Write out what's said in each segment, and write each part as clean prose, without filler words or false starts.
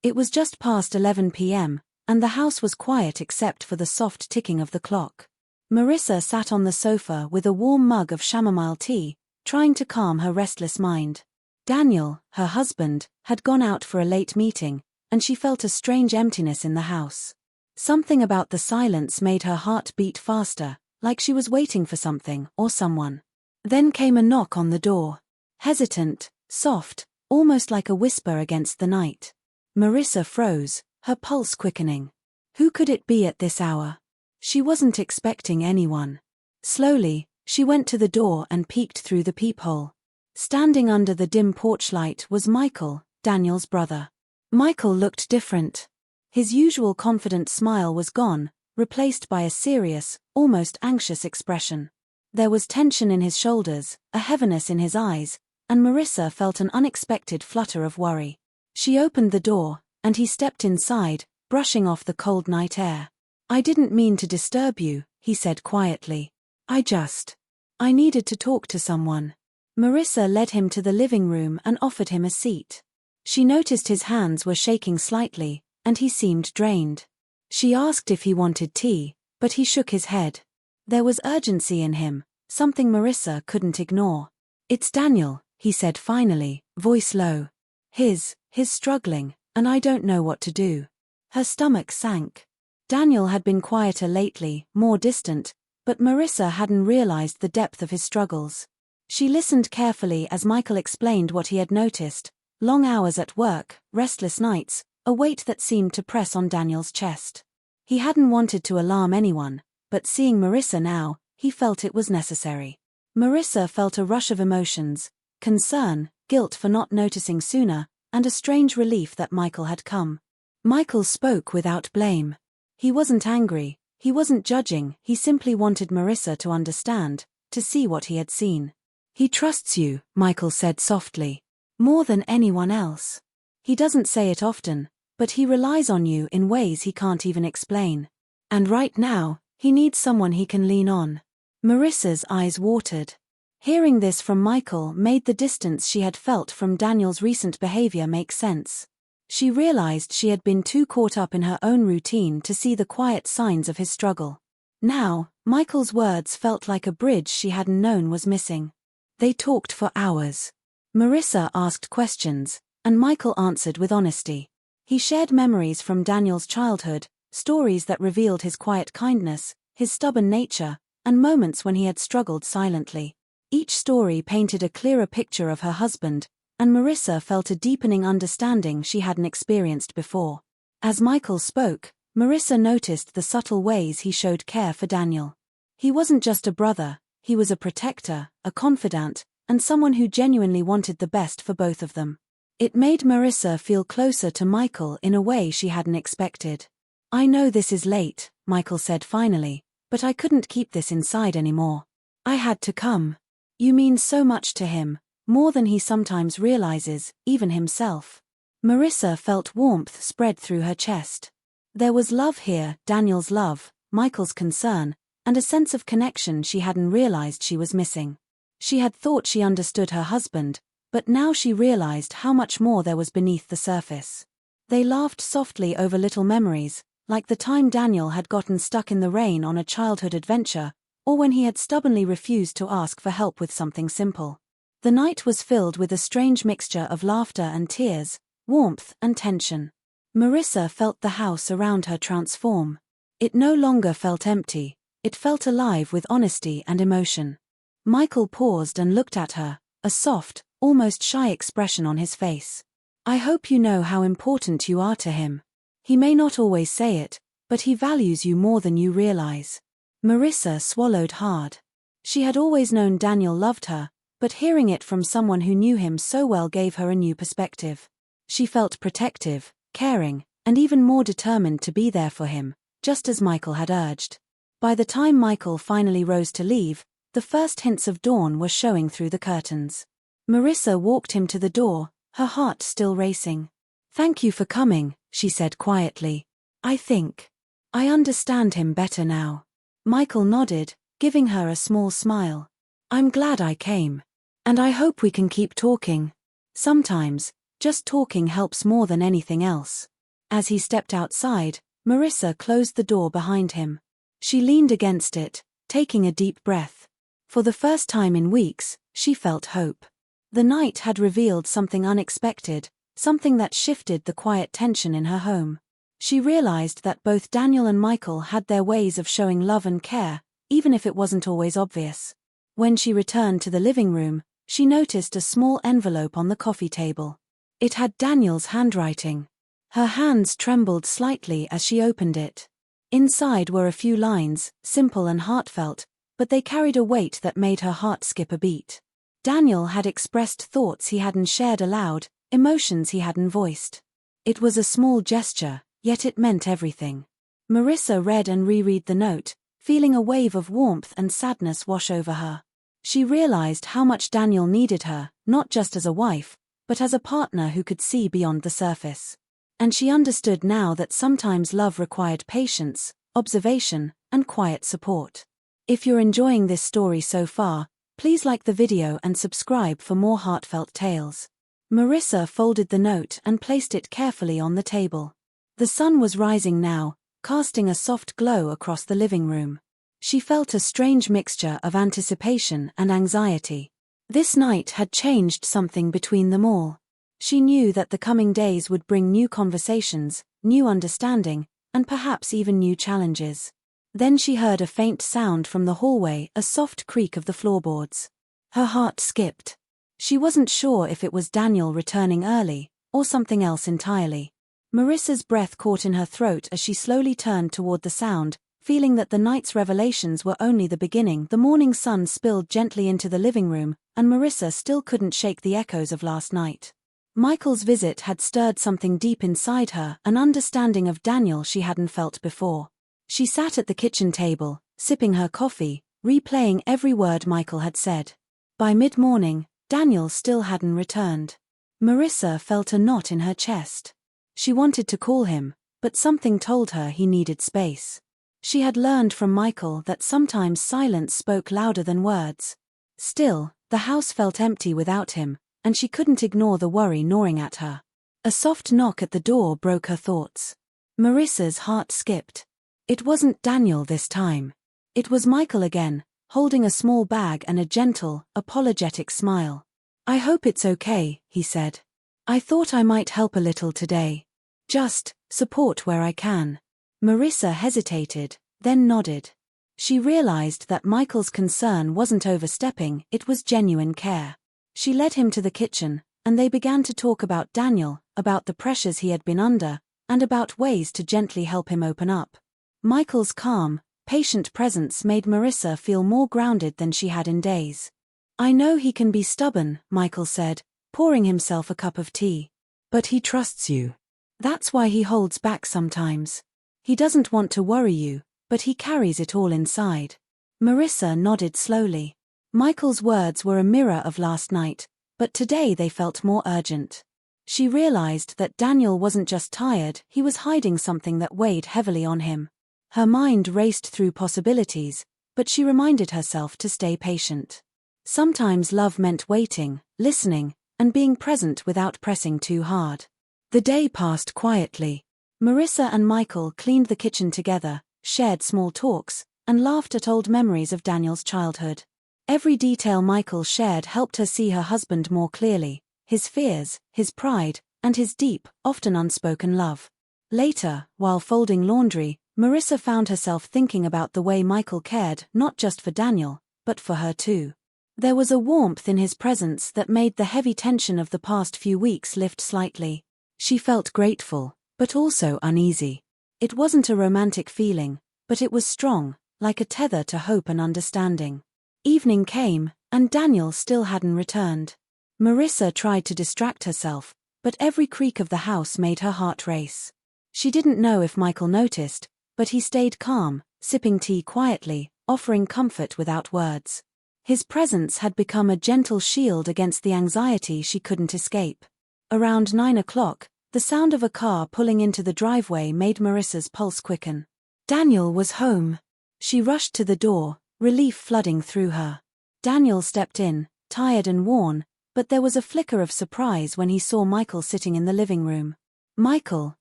It was just past 11 p.m., and the house was quiet except for the soft ticking of the clock. Marissa sat on the sofa with a warm mug of chamomile tea, trying to calm her restless mind. Daniel, her husband, had gone out for a late meeting, and she felt a strange emptiness in the house. Something about the silence made her heart beat faster, like she was waiting for something or someone. Then came a knock on the door. Hesitant, soft, almost like a whisper against the night. Marissa froze, her pulse quickening. Who could it be at this hour? She wasn't expecting anyone. Slowly, she went to the door and peeked through the peephole. Standing under the dim porch light was Michael, Daniel's brother. Michael looked different. His usual confident smile was gone, replaced by a serious, almost anxious expression. There was tension in his shoulders, a heaviness in his eyes, and Marissa felt an unexpected flutter of worry. She opened the door, and he stepped inside, brushing off the cold night air. "I didn't mean to disturb you," he said quietly. I needed to talk to someone." Marissa led him to the living room and offered him a seat. She noticed his hands were shaking slightly, and he seemed drained. She asked if he wanted tea, but he shook his head. There was urgency in him, something Marissa couldn't ignore. "It's Daniel," he said finally, voice low. He's struggling, and I don't know what to do." Her stomach sank. Daniel had been quieter lately, more distant, but Marissa hadn't realized the depth of his struggles. She listened carefully as Michael explained what he had noticed: long hours at work, restless nights, a weight that seemed to press on Daniel's chest. He hadn't wanted to alarm anyone, but seeing Marissa now, he felt it was necessary. Marissa felt a rush of emotions: concern, guilt for not noticing sooner, and a strange relief that Michael had come. Michael spoke without blame. He wasn't angry, he wasn't judging, he simply wanted Marissa to understand, to see what he had seen. "He trusts you," Michael said softly. "More than anyone else. He doesn't say it often, but he relies on you in ways he can't even explain. And right now, he needs someone he can lean on." Marissa's eyes watered. Hearing this from Michael made the distance she had felt from Daniel's recent behavior make sense. She realized she had been too caught up in her own routine to see the quiet signs of his struggle. Now, Michael's words felt like a bridge she hadn't known was missing. They talked for hours. Marissa asked questions, and Michael answered with honesty. He shared memories from Daniel's childhood, stories that revealed his quiet kindness, his stubborn nature, and moments when he had struggled silently. Each story painted a clearer picture of her husband, and Marissa felt a deepening understanding she hadn't experienced before. As Michael spoke, Marissa noticed the subtle ways he showed care for Daniel. He wasn't just a brother, he was a protector, a confidant, and someone who genuinely wanted the best for both of them. It made Marissa feel closer to Michael in a way she hadn't expected. "I know this is late," Michael said finally, "but I couldn't keep this inside anymore. I had to come. You mean so much to him, more than he sometimes realizes, even himself." Marissa felt warmth spread through her chest. There was love here, Daniel's love, Michael's concern, and a sense of connection she hadn't realized she was missing. She had thought she understood her husband, but now she realized how much more there was beneath the surface. They laughed softly over little memories, like the time Daniel had gotten stuck in the rain on a childhood adventure, or when he had stubbornly refused to ask for help with something simple. The night was filled with a strange mixture of laughter and tears, warmth and tension. Marissa felt the house around her transform. It no longer felt empty, it felt alive with honesty and emotion. Michael paused and looked at her, a soft, almost shy expression on his face. "I hope you know how important you are to him. He may not always say it, but he values you more than you realize." Marissa swallowed hard. She had always known Daniel loved her, but hearing it from someone who knew him so well gave her a new perspective. She felt protective, caring, and even more determined to be there for him, just as Michael had urged. By the time Michael finally rose to leave, the first hints of dawn were showing through the curtains. Marissa walked him to the door, her heart still racing. "Thank you for coming," she said quietly. I understand him better now." Michael nodded, giving her a small smile. "I'm glad I came. And I hope we can keep talking. Sometimes, Just talking helps more than anything else. As he stepped outside, Marissa closed the door behind him. She leaned against it, taking a deep breath. For the first time in weeks, she felt hope. The night had revealed something unexpected, something that shifted the quiet tension in her home. She realized that both Daniel and Michael had their ways of showing love and care, even if it wasn't always obvious. When she returned to the living room, she noticed a small envelope on the coffee table. It had Daniel's handwriting. Her hands trembled slightly as she opened it. Inside were a few lines, simple and heartfelt, but they carried a weight that made her heart skip a beat. Daniel had expressed thoughts he hadn't shared aloud, emotions he hadn't voiced. It was a small gesture, yet it meant everything. Marissa read and reread the note, feeling a wave of warmth and sadness wash over her. She realized how much Daniel needed her, not just as a wife, but as a partner who could see beyond the surface. And she understood now that sometimes love required patience, observation, and quiet support. If you're enjoying this story so far, please like the video and subscribe for more heartfelt tales. Marissa folded the note and placed it carefully on the table. The sun was rising now, casting a soft glow across the living room. She felt a strange mixture of anticipation and anxiety. This night had changed something between them all. She knew that the coming days would bring new conversations, new understanding, and perhaps even new challenges. Then she heard a faint sound from the hallway, a soft creak of the floorboards. Her heart skipped. She wasn't sure if it was Daniel returning early, or something else entirely. Marissa's breath caught in her throat as she slowly turned toward the sound, feeling that the night's revelations were only the beginning. The morning sun spilled gently into the living room, and Marissa still couldn't shake the echoes of last night. Michael's visit had stirred something deep inside her, an understanding of Daniel she hadn't felt before. She sat at the kitchen table, sipping her coffee, replaying every word Michael had said. By mid-morning, Daniel still hadn't returned. Marissa felt a knot in her chest. She wanted to call him, but something told her he needed space. She had learned from Michael that sometimes silence spoke louder than words. Still, the house felt empty without him, and she couldn't ignore the worry gnawing at her. A soft knock at the door broke her thoughts. Marissa's heart skipped. It wasn't Daniel this time. It was Michael again, holding a small bag and a gentle, apologetic smile. "I hope it's okay," he said. "I thought I might help a little today. Just support where I can." Marissa hesitated, then nodded. She realized that Michael's concern wasn't overstepping, it was genuine care. She led him to the kitchen, and they began to talk about Daniel, about the pressures he had been under, and about ways to gently help him open up. Michael's calm, patient presence made Marissa feel more grounded than she had in days. "I know he can be stubborn," Michael said, pouring himself a cup of tea. "But he trusts you. That's why he holds back sometimes. He doesn't want to worry you, but he carries it all inside." Marissa nodded slowly. Michael's words were a mirror of last night, but today they felt more urgent. She realized that Daniel wasn't just tired, he was hiding something that weighed heavily on him. Her mind raced through possibilities, but she reminded herself to stay patient. Sometimes love meant waiting, listening, and being present without pressing too hard. The day passed quietly. Marissa and Michael cleaned the kitchen together, shared small talks, and laughed at old memories of Daniel's childhood. Every detail Michael shared helped her see her husband more clearly, his fears, his pride, and his deep, often unspoken love. Later, while folding laundry, Marissa found herself thinking about the way Michael cared not just for Daniel, but for her too. There was a warmth in his presence that made the heavy tension of the past few weeks lift slightly. She felt grateful, but also uneasy. It wasn't a romantic feeling, but it was strong, like a tether to hope and understanding. Evening came, and Daniel still hadn't returned. Marissa tried to distract herself, but every creak of the house made her heart race. She didn't know if Michael noticed, but he stayed calm, sipping tea quietly, offering comfort without words. His presence had become a gentle shield against the anxiety she couldn't escape. Around 9 o'clock, the sound of a car pulling into the driveway made Marissa's pulse quicken. Daniel was home. She rushed to the door, relief flooding through her. Daniel stepped in, tired and worn, But there was a flicker of surprise when he saw Michael sitting in the living room. "Michael,"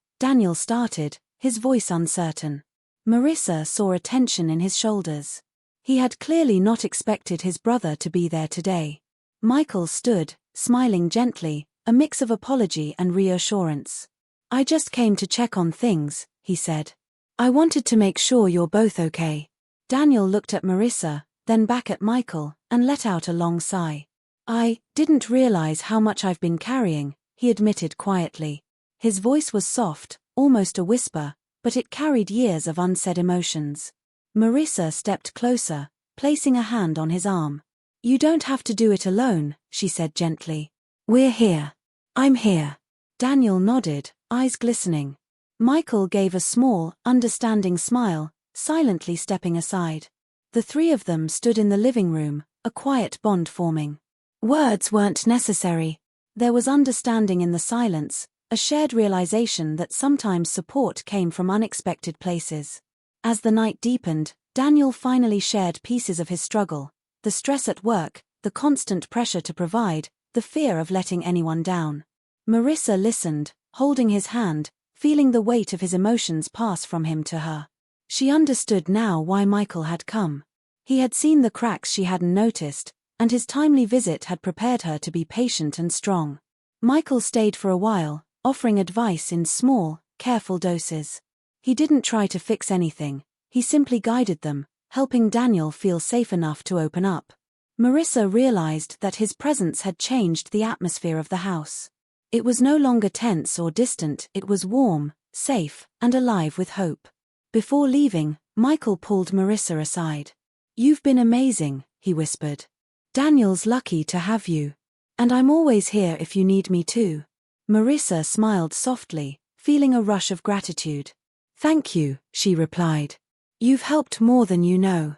Daniel started, his voice uncertain. Marissa saw a tension in his shoulders. He had clearly not expected his brother to be there today. Michael stood, smiling gently, a mix of apology and reassurance. "I just came to check on things," he said. "I wanted to make sure you're both okay." Daniel looked at Marissa, then back at Michael, and let out a long sigh. "I didn't realize how much I've been carrying," he admitted quietly. His voice was soft, almost a whisper, but it carried years of unsaid emotions. Marissa stepped closer, placing a hand on his arm. "You don't have to do it alone," she said gently. "We're here. I'm here." Daniel nodded, eyes glistening. Michael gave a small, understanding smile, silently stepping aside. The three of them stood in the living room, a quiet bond forming. Words weren't necessary. There was understanding in the silence, a shared realization that sometimes support came from unexpected places. As the night deepened, Daniel finally shared pieces of his struggle: the stress at work, the constant pressure to provide, the fear of letting anyone down. Marissa listened, holding his hand, feeling the weight of his emotions pass from him to her. She understood now why Michael had come. He had seen the cracks she hadn't noticed, and his timely visit had prepared her to be patient and strong. Michael stayed for a while, offering advice in small, careful doses. He didn't try to fix anything, he simply guided them, helping Daniel feel safe enough to open up. Marissa realized that his presence had changed the atmosphere of the house. It was no longer tense or distant, it was warm, safe, and alive with hope. Before leaving, Michael pulled Marissa aside. "You've been amazing," he whispered. "Daniel's lucky to have you. And I'm always here if you need me too." Marissa smiled softly, feeling a rush of gratitude. "Thank you," she replied. "You've helped more than you know."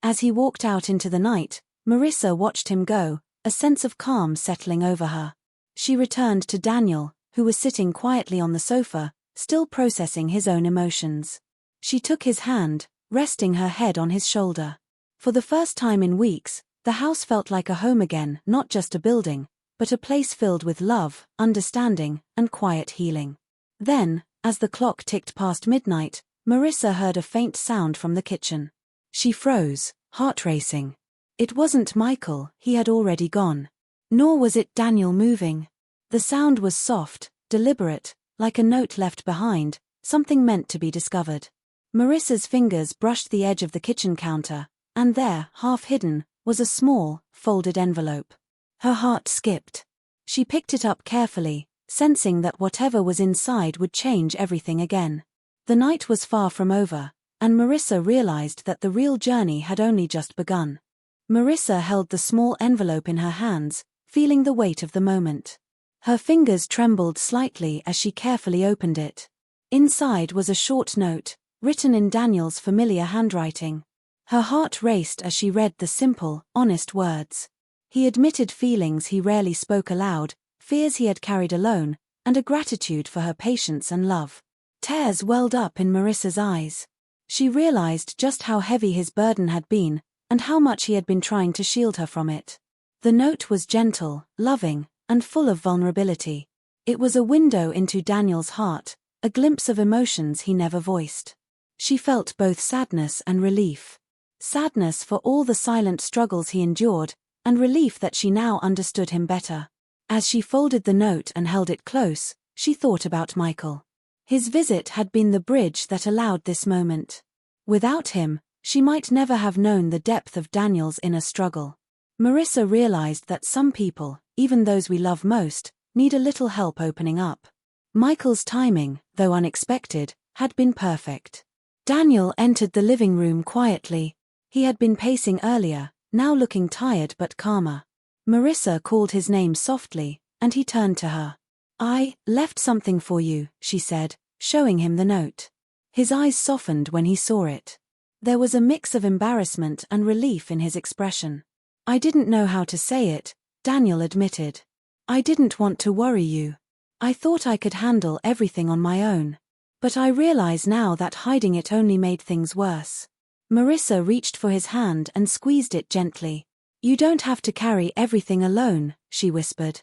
As he walked out into the night, Marissa watched him go, a sense of calm settling over her. She returned to Daniel, who was sitting quietly on the sofa, still processing his own emotions. She took his hand, resting her head on his shoulder. For the first time in weeks, the house felt like a home again, not just a building, but a place filled with love, understanding, and quiet healing. Then, as the clock ticked past midnight, Marissa heard a faint sound from the kitchen. She froze, heart racing. It wasn't Michael, he had already gone. Nor was it Daniel moving. The sound was soft, deliberate, like a note left behind, something meant to be discovered. Marissa's fingers brushed the edge of the kitchen counter, and there, half hidden, was a small, folded envelope. Her heart skipped. She picked it up carefully, sensing that whatever was inside would change everything again. The night was far from over, and Marissa realized that the real journey had only just begun. Marissa held the small envelope in her hands, feeling the weight of the moment. Her fingers trembled slightly as she carefully opened it. Inside was a short note, written in Daniel's familiar handwriting. Her heart raced as she read the simple, honest words. He admitted feelings he rarely spoke aloud, fears he had carried alone, and a gratitude for her patience and love. Tears welled up in Marissa's eyes. She realized just how heavy his burden had been, and how much he had been trying to shield her from it. The note was gentle, loving, and full of vulnerability. It was a window into Daniel's heart, a glimpse of emotions he never voiced. She felt both sadness and relief. Sadness for all the silent struggles he endured, and relief that she now understood him better. As she folded the note and held it close, she thought about Michael. His visit had been the bridge that allowed this moment. Without him, she might never have known the depth of Daniel's inner struggle. Marissa realized that some people, even those we love most, need a little help opening up. Michael's timing, though unexpected, had been perfect. Daniel entered the living room quietly. He had been pacing earlier, now looking tired but calmer. Marissa called his name softly, and he turned to her. "I left something for you," she said, showing him the note. His eyes softened when he saw it. There was a mix of embarrassment and relief in his expression. "I didn't know how to say it," Daniel admitted. "I didn't want to worry you. I thought I could handle everything on my own. But I realize now that hiding it only made things worse." Marissa reached for his hand and squeezed it gently. You don't have to carry everything alone, she whispered.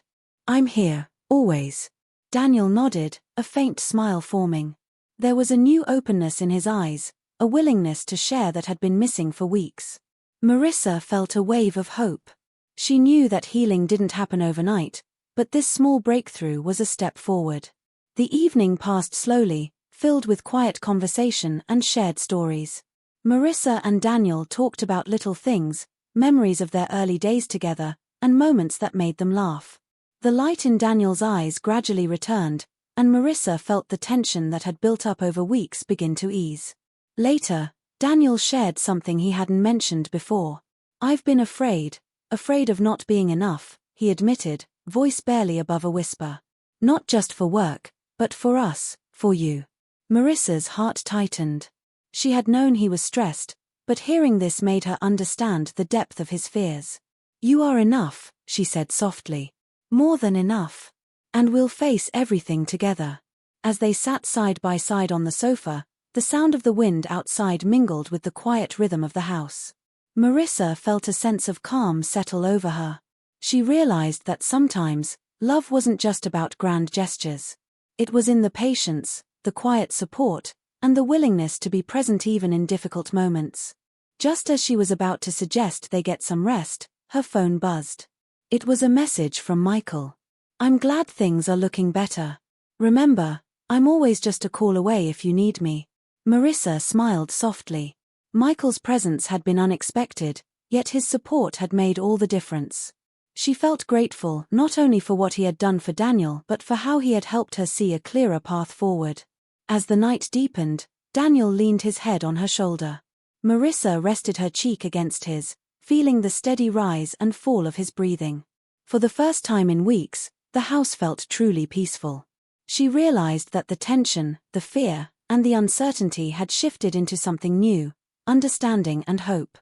I'm here, always. Daniel nodded, a faint smile forming. There was a new openness in his eyes, a willingness to share that had been missing for weeks. Marissa felt a wave of hope. She knew that healing didn't happen overnight, but this small breakthrough was a step forward. The evening passed slowly, filled with quiet conversation and shared stories. Marissa and Daniel talked about little things, memories of their early days together, and moments that made them laugh. The light in Daniel's eyes gradually returned, and Marissa felt the tension that had built up over weeks begin to ease. Later, Daniel shared something he hadn't mentioned before. I've been afraid of not being enough, he admitted, voice barely above a whisper. Not just for work, but for us, for you. Marissa's heart tightened. She had known he was stressed, but hearing this made her understand the depth of his fears. You are enough, she said softly. More than enough. And we'll face everything together. As they sat side by side on the sofa, the sound of the wind outside mingled with the quiet rhythm of the house. Marissa felt a sense of calm settle over her. She realized that sometimes, love wasn't just about grand gestures. It was in the patience, the quiet support, and the willingness to be present even in difficult moments. Just as she was about to suggest they get some rest, her phone buzzed. It was a message from Michael. I'm glad things are looking better. Remember, I'm always just a call away if you need me. Marissa smiled softly. Michael's presence had been unexpected, yet his support had made all the difference. She felt grateful not only for what he had done for Daniel but for how he had helped her see a clearer path forward. As the night deepened, Daniel leaned his head on her shoulder. Marissa rested her cheek against his, feeling the steady rise and fall of his breathing. For the first time in weeks, the house felt truly peaceful. She realized that the tension, the fear, and the uncertainty had shifted into something new, understanding and hope.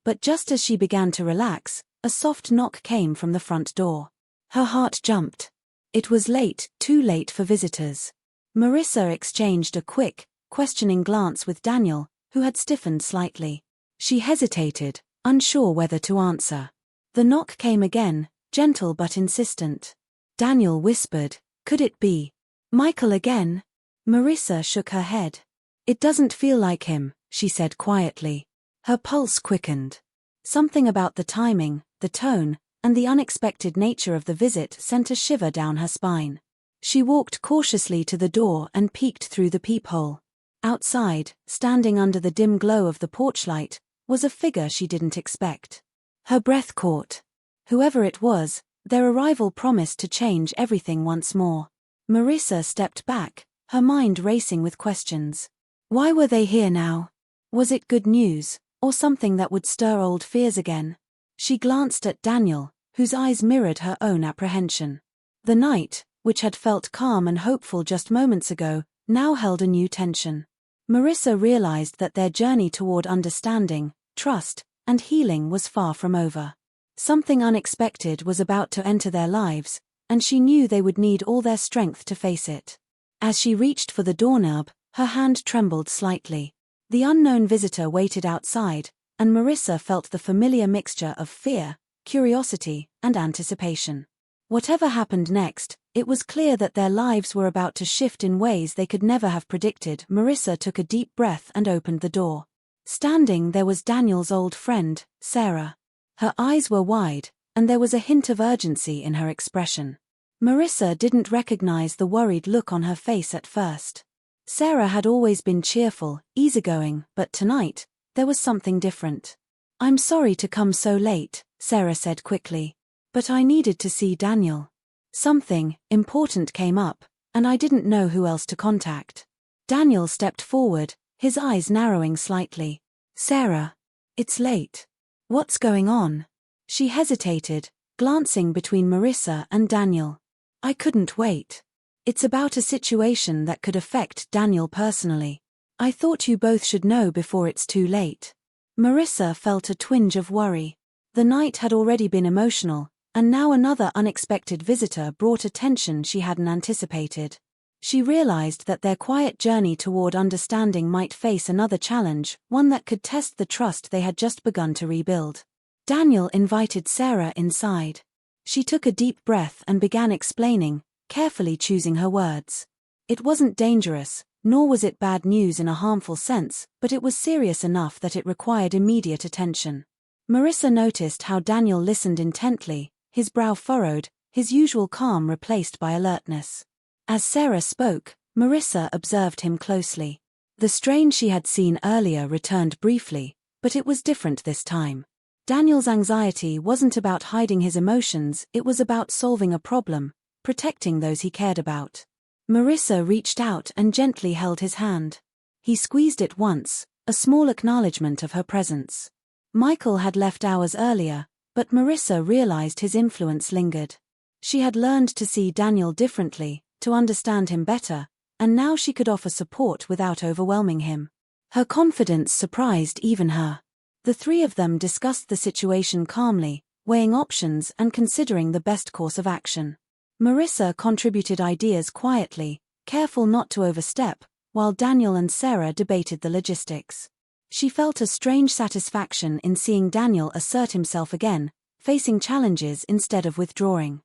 But just as she began to relax, a soft knock came from the front door. Her heart jumped. It was late, too late for visitors. Marissa exchanged a quick, questioning glance with Daniel, who had stiffened slightly. She hesitated, unsure whether to answer. The knock came again, gentle but insistent. Daniel whispered, "Could it be Michael again?" Marissa shook her head. "It doesn't feel like him," she said quietly. Her pulse quickened. Something about the timing, the tone, and the unexpected nature of the visit sent a shiver down her spine. She walked cautiously to the door and peeked through the peephole. Outside, standing under the dim glow of the porch light, was a figure she didn't expect. Her breath caught. Whoever it was, their arrival promised to change everything once more. Marissa stepped back, her mind racing with questions. Why were they here now? Was it good news, or something that would stir old fears again? She glanced at Daniel, whose eyes mirrored her own apprehension. The night, which had felt calm and hopeful just moments ago, now held a new tension. Marissa realized that their journey toward understanding, trust, and healing was far from over. Something unexpected was about to enter their lives, and she knew they would need all their strength to face it. As she reached for the doorknob, her hand trembled slightly. The unknown visitor waited outside, and Marissa felt the familiar mixture of fear, curiosity, and anticipation. Whatever happened next, it was clear that their lives were about to shift in ways they could never have predicted. Marissa took a deep breath and opened the door. Standing there was Daniel's old friend, Sarah. Her eyes were wide, and there was a hint of urgency in her expression. Marissa didn't recognize the worried look on her face at first. Sarah had always been cheerful, easygoing, but tonight, there was something different. "I'm sorry to come so late," Sarah said quickly. "But I needed to see Daniel. Something important came up, and I didn't know who else to contact." Daniel stepped forward, his eyes narrowing slightly. "Sarah, it's late. What's going on?" She hesitated, glancing between Marissa and Daniel. "I couldn't wait. It's about a situation that could affect Daniel personally. I thought you both should know before it's too late." Marissa felt a twinge of worry. The night had already been emotional, and now another unexpected visitor brought a tension she hadn't anticipated. She realized that their quiet journey toward understanding might face another challenge, one that could test the trust they had just begun to rebuild. Daniel invited Sarah inside. She took a deep breath and began explaining, carefully choosing her words. It wasn't dangerous, nor was it bad news in a harmful sense, but it was serious enough that it required immediate attention. Marissa noticed how Daniel listened intently, his brow furrowed, his usual calm replaced by alertness. As Sarah spoke, Marissa observed him closely. The strain she had seen earlier returned briefly, but it was different this time. Daniel's anxiety wasn't about hiding his emotions, it was about solving a problem, protecting those he cared about. Marissa reached out and gently held his hand. He squeezed it once, a small acknowledgement of her presence. Michael had left hours earlier, but Marissa realized his influence lingered. She had learned to see Daniel differently, to understand him better, and now she could offer support without overwhelming him. Her confidence surprised even her. The three of them discussed the situation calmly, weighing options and considering the best course of action. Marissa contributed ideas quietly, careful not to overstep, while Daniel and Sarah debated the logistics. She felt a strange satisfaction in seeing Daniel assert himself again, facing challenges instead of withdrawing.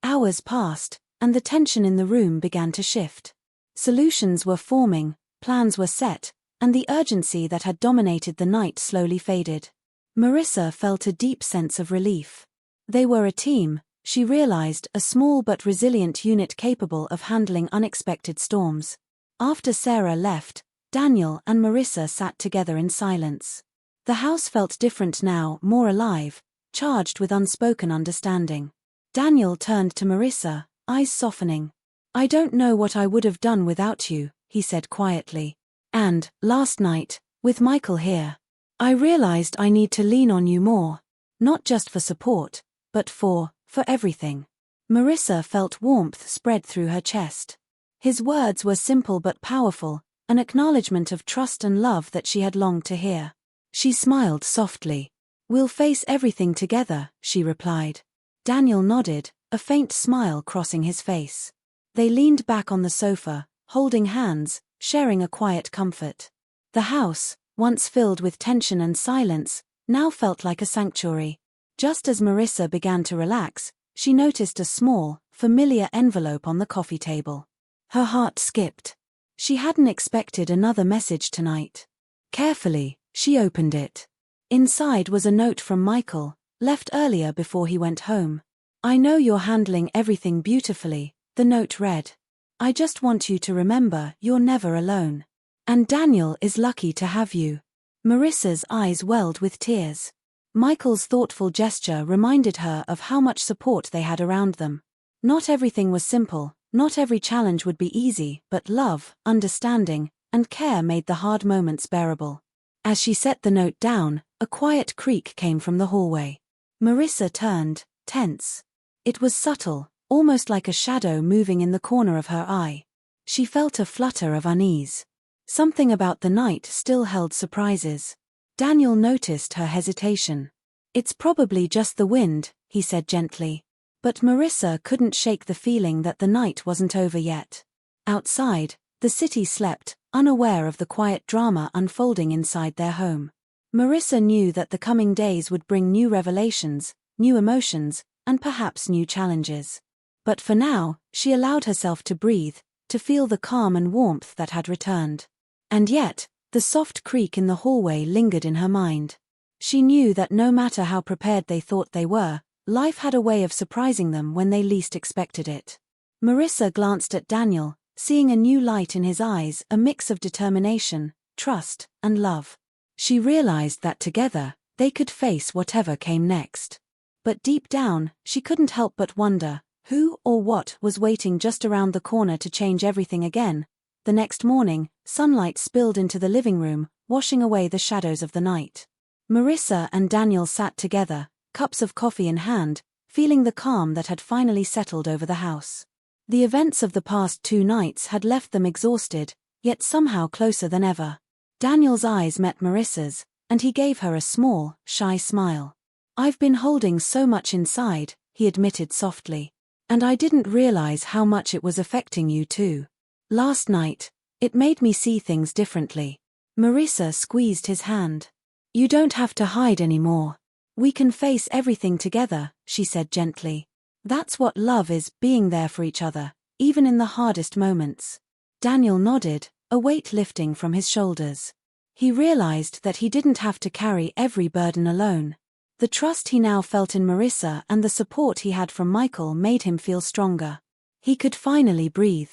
Hours passed, and the tension in the room began to shift. Solutions were forming, plans were set, and the urgency that had dominated the night slowly faded. Marissa felt a deep sense of relief. They were a team, she realized, a small but resilient unit capable of handling unexpected storms. After Sarah left, Daniel and Marissa sat together in silence. The house felt different now, more alive, charged with unspoken understanding. Daniel turned to Marissa, eyes softening. "I don't know what I would have done without you," he said quietly. "And, last night, with Michael here, I realized I need to lean on you more. Not just for support, but for everything." Marissa felt warmth spread through her chest. His words were simple but powerful, an acknowledgement of trust and love that she had longed to hear. She smiled softly. "We'll face everything together," she replied. Daniel nodded, a faint smile crossing his face. They leaned back on the sofa, holding hands, sharing a quiet comfort. The house, once filled with tension and silence, now felt like a sanctuary. Just as Marissa began to relax, she noticed a small, familiar envelope on the coffee table. Her heart skipped. She hadn't expected another message tonight. Carefully, she opened it. Inside was a note from Michael, left earlier before he went home. "I know you're handling everything beautifully," the note read. "I just want you to remember you're never alone. And Daniel is lucky to have you." Marissa's eyes welled with tears. Michael's thoughtful gesture reminded her of how much support they had around them. Not everything was simple, not every challenge would be easy, but love, understanding, and care made the hard moments bearable. As she set the note down, a quiet creak came from the hallway. Marissa turned, tense. It was subtle, almost like a shadow moving in the corner of her eye. She felt a flutter of unease. Something about the night still held surprises. Daniel noticed her hesitation. "It's probably just the wind," he said gently. But Marissa couldn't shake the feeling that the night wasn't over yet. Outside, the city slept, unaware of the quiet drama unfolding inside their home. Marissa knew that the coming days would bring new revelations, new emotions, and perhaps new challenges. But for now, she allowed herself to breathe, to feel the calm and warmth that had returned. And yet, the soft creak in the hallway lingered in her mind. She knew that no matter how prepared they thought they were, life had a way of surprising them when they least expected it. Marissa glanced at Daniel, seeing a new light in his eyes, a mix of determination, trust, and love. She realized that together, they could face whatever came next. But deep down, she couldn't help but wonder, who or what was waiting just around the corner to change everything again. The next morning, sunlight spilled into the living room, washing away the shadows of the night. Marissa and Daniel sat together, cups of coffee in hand, feeling the calm that had finally settled over the house. The events of the past 2 nights had left them exhausted, yet somehow closer than ever. Daniel's eyes met Marissa's, and he gave her a small, shy smile. "I've been holding so much inside," he admitted softly. "And I didn't realize how much it was affecting you too. Last night, it made me see things differently." Marissa squeezed his hand. "You don't have to hide anymore. We can face everything together, she said gently. That's what love is, being there for each other, even in the hardest moments. Daniel nodded, a weight lifting from his shoulders. He realized that he didn't have to carry every burden alone. The trust he now felt in Marissa and the support he had from Michael made him feel stronger. He could finally breathe.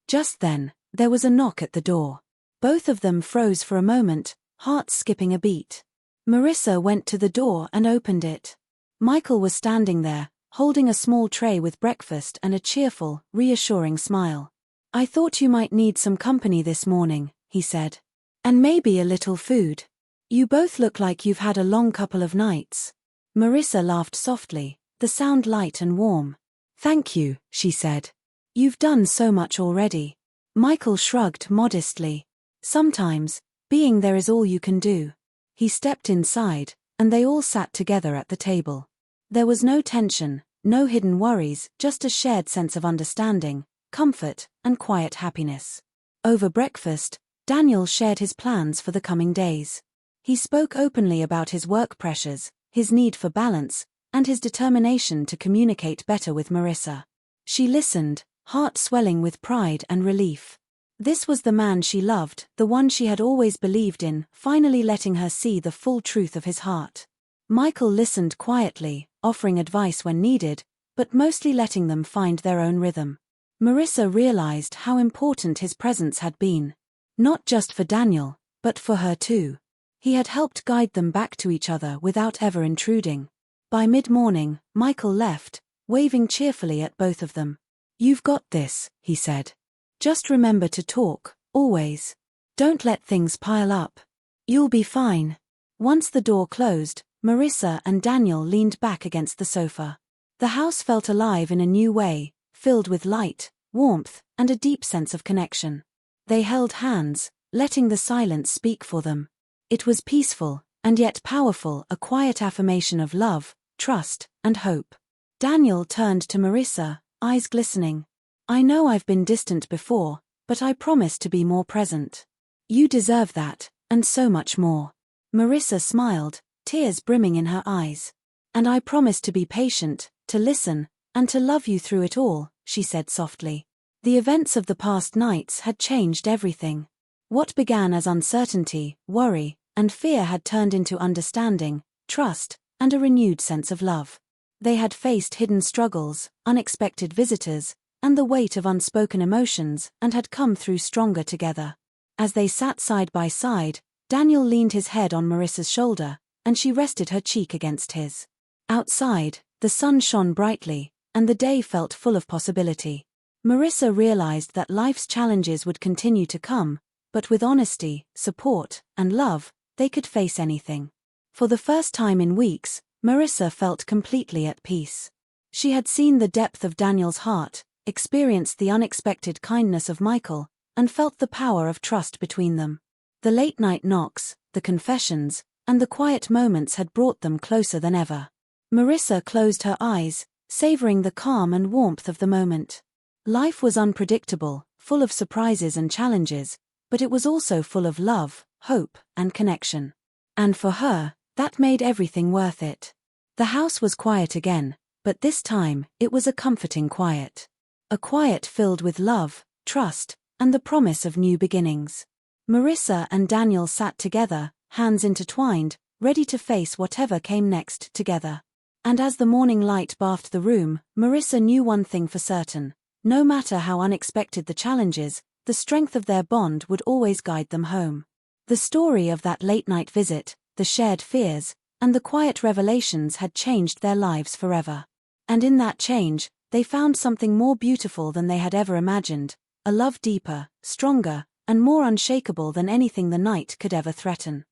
Just then, there was a knock at the door. Both of them froze for a moment, hearts skipping a beat. Marissa went to the door and opened it. Michael was standing there, holding a small tray with breakfast and a cheerful, reassuring smile. I thought you might need some company this morning, he said. And maybe a little food. You both look like you've had a long couple of nights. Marissa laughed softly, the sound light and warm. Thank you, she said. You've done so much already. Michael shrugged modestly. Sometimes, being there is all you can do. He stepped inside, and they all sat together at the table. There was no tension, no hidden worries, just a shared sense of understanding, comfort, and quiet happiness. Over breakfast, Daniel shared his plans for the coming days. He spoke openly about his work pressures, his need for balance, and his determination to communicate better with Marissa. She listened, heart swelling with pride and relief. This was the man she loved, the one she had always believed in, finally letting her see the full truth of his heart. Michael listened quietly, offering advice when needed, but mostly letting them find their own rhythm. Marissa realized how important his presence had been. Not just for Daniel, but for her too. He had helped guide them back to each other without ever intruding. By mid-morning, Michael left, waving cheerfully at both of them. You've got this, he said. Just remember to talk, always. Don't let things pile up. You'll be fine. Once the door closed, Marissa and Daniel leaned back against the sofa. The house felt alive in a new way, filled with light, warmth, and a deep sense of connection. They held hands, letting the silence speak for them. It was peaceful, and yet powerful, a quiet affirmation of love, trust, and hope. Daniel turned to Marissa, eyes glistening. I know I've been distant before, but I promise to be more present. You deserve that, and so much more. Marissa smiled, tears brimming in her eyes. And I promise to be patient, to listen, and to love you through it all, she said softly. The events of the past nights had changed everything. What began as uncertainty, worry, and fear had turned into understanding, trust, and a renewed sense of love. They had faced hidden struggles, unexpected visitors, and the weight of unspoken emotions, and had come through stronger together. As they sat side by side, Daniel leaned his head on Marissa's shoulder, and she rested her cheek against his. Outside, the sun shone brightly, and the day felt full of possibility. Marissa realized that life's challenges would continue to come, but with honesty, support, and love, they could face anything. For the first time in weeks, Marissa felt completely at peace. She had seen the depth of Daniel's heart, experienced the unexpected kindness of Michael, and felt the power of trust between them. The late-night knocks, the confessions, and the quiet moments had brought them closer than ever. Marissa closed her eyes, savoring the calm and warmth of the moment. Life was unpredictable, full of surprises and challenges, but it was also full of love, hope, and connection. And for her, that made everything worth it. The house was quiet again, but this time, it was a comforting quiet. A quiet filled with love, trust, and the promise of new beginnings. Marissa and Daniel sat together, hands intertwined, ready to face whatever came next together. And as the morning light bathed the room, Marissa knew one thing for certain. No matter how unexpected the challenges, the strength of their bond would always guide them home. The story of that late-night visit, the shared fears, and the quiet revelations had changed their lives forever. And in that change, they found something more beautiful than they had ever imagined, a love deeper, stronger, and more unshakable than anything the night could ever threaten.